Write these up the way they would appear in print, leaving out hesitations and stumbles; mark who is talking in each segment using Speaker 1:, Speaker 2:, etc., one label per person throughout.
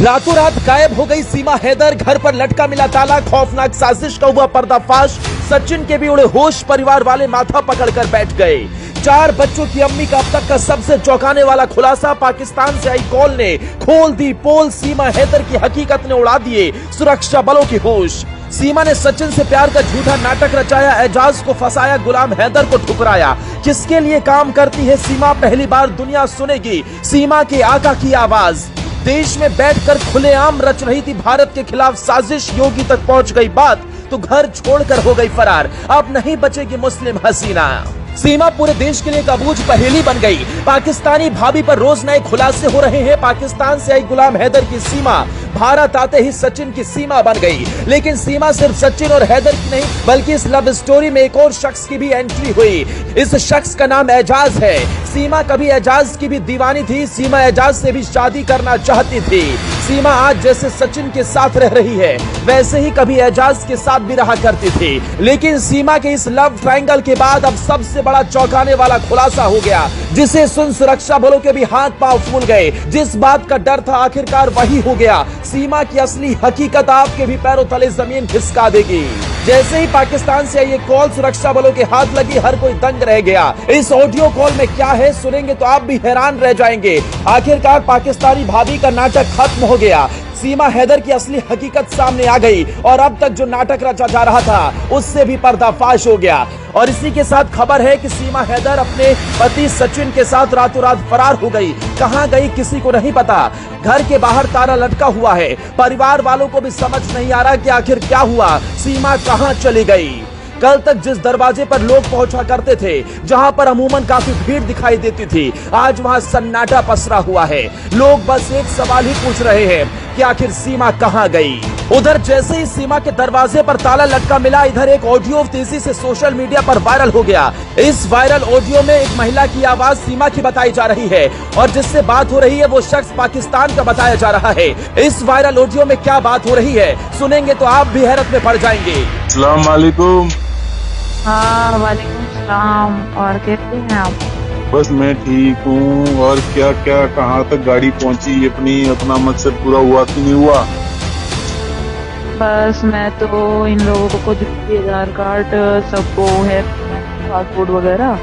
Speaker 1: रातों रात गायब हो गई सीमा हैदर, घर पर लटका मिला ताला, खौफनाक साजिश का हुआ पर्दाफाश। सचिन के भी उड़े होश, परिवार वाले माथा पकड़कर बैठ गए। 4 बच्चों की अम्मी का अब तक का सबसे चौंकाने वाला खुलासा। पाकिस्तान से आई कॉल ने खोल दी पोल, सीमा हैदर की हकीकत ने उड़ा दिए सुरक्षा बलों की होश। सीमा ने सचिन से प्यार का झूठा नाटक रचाया, एजाज को फंसाया, गुलाम हैदर को ठुकराया। किसके लिए काम करती है सीमा, पहली बार दुनिया सुनेगी सीमा के आका की आवाज। देश में बैठकर खुलेआम रच रही थी भारत के खिलाफ साजिश, योगी तक पहुंच गई बात तो घर छोड़कर हो गई फरार। अब नहीं बचेगी मुस्लिम हसीना। सीमा पूरे देश के लिए एक अबूझ पहेली बन गई। पाकिस्तानी भाभी पर रोज नए खुलासे हो रहे हैं। पाकिस्तान से आई गुलाम हैदर की सीमा भारत आते ही सचिन की सीमा बन गई। लेकिन सीमा सिर्फ सचिन और हैदर की नहीं, बल्कि इस लव स्टोरी में एक और शख्स की भी एंट्री हुई। इस शख्स का नाम एजाज है। सीमा कभी एजाज की भी दीवानी थी। सीमा एजाज से भी शादी करना चाहती थी। सीमा आज जैसे सचिन के साथ रह रही है, वैसे ही कभी एजाज के साथ भी रहा करती थी। लेकिन सीमा के इस लव ट्रायंगल के बाद अब सबसे बड़ा चौंकाने वाला खुलासा हो गया, जिसे सुन सुरक्षा बलों के भी हाथ पांव फूल गए। जिस बात का डर था आखिरकार वही हो गया। सीमा की असली हकीकत आपके भी पैरों तले जमीन खिसका देगी। जैसे ही पाकिस्तान से ये कॉल सुरक्षा बलों के हाथ लगी, हर कोई दंग रह गया। इस ऑडियो कॉल में क्या है सुनेंगे तो आप भी हैरान रह जाएंगे। आखिरकार पाकिस्तानी भाभी का नाटक खत्म हो गया। सीमा हैदर की असली हकीकत सामने आ गई और अब तक जो नाटक रचा जा रहा था उससे भी पर्दाफाश हो गया। और इसी के साथ खबर है कि सीमा हैदर अपने पति सचिन के साथ रातों रात फरार हो गई। कहां गई किसी को नहीं पता। घर के बाहर ताला लटका हुआ है। परिवार वालों को भी समझ नहीं आ रहा कि आखिर क्या हुआ, सीमा कहां चली गई। कल तक जिस दरवाजे पर लोग पहुंचा करते थे, जहां पर अमूमन काफी भीड़ दिखाई देती थी, आज वहां सन्नाटा पसरा हुआ है। लोग बस एक सवाल ही पूछ रहे हैं कि आखिर सीमा कहां गई। उधर जैसे ही सीमा के दरवाजे पर ताला लटका मिला, इधर एक ऑडियो तेजी से सोशल मीडिया पर वायरल हो गया। इस वायरल ऑडियो में एक महिला की आवाज सीमा की बताई जा रही है और जिससे बात हो रही है वो शख्स पाकिस्तान का बताया जा रहा है। इस वायरल ऑडियो में क्या बात हो रही है सुनेंगे तो आप भी हैरत में पड़ जाएंगे।
Speaker 2: अस्सलाम वालेकुम।
Speaker 3: हाँ वालेकुम सलाम। और कैसे हैं आप?
Speaker 2: बस मैं ठीक हूँ। और क्या क्या कहाँ तक गाड़ी पहुँची अपनी, अपना मकसद पूरा हुआ कि नहीं हुआ?
Speaker 3: बस मैं तो इन लोगों को दिखती आधार कार्ड सबको है, पासपोर्ट वगैरह,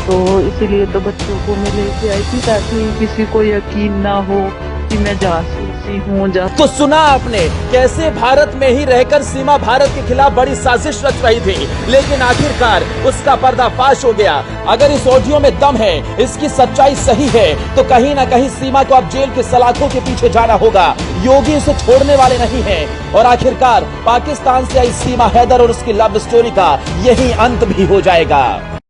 Speaker 3: तो इसीलिए तो बच्चों को मैं लेके आई थी ताकि किसी को यकीन ना हो कि मैं जासूसी हूँ।
Speaker 1: तो सुना आपने कैसे भारत में ही रहकर सीमा भारत के खिलाफ बड़ी साजिश रच रही थी, लेकिन आखिरकार उसका पर्दाफाश हो गया। अगर इस ऑडियो में दम है, इसकी सच्चाई सही है, तो कहीं ना कहीं सीमा को अब जेल के सलाखों के पीछे जाना होगा। योगी उसे छोड़ने वाले नहीं हैं और आखिरकार पाकिस्तान से आई सीमा हैदर और उसकी लव स्टोरी का यही अंत भी हो जाएगा।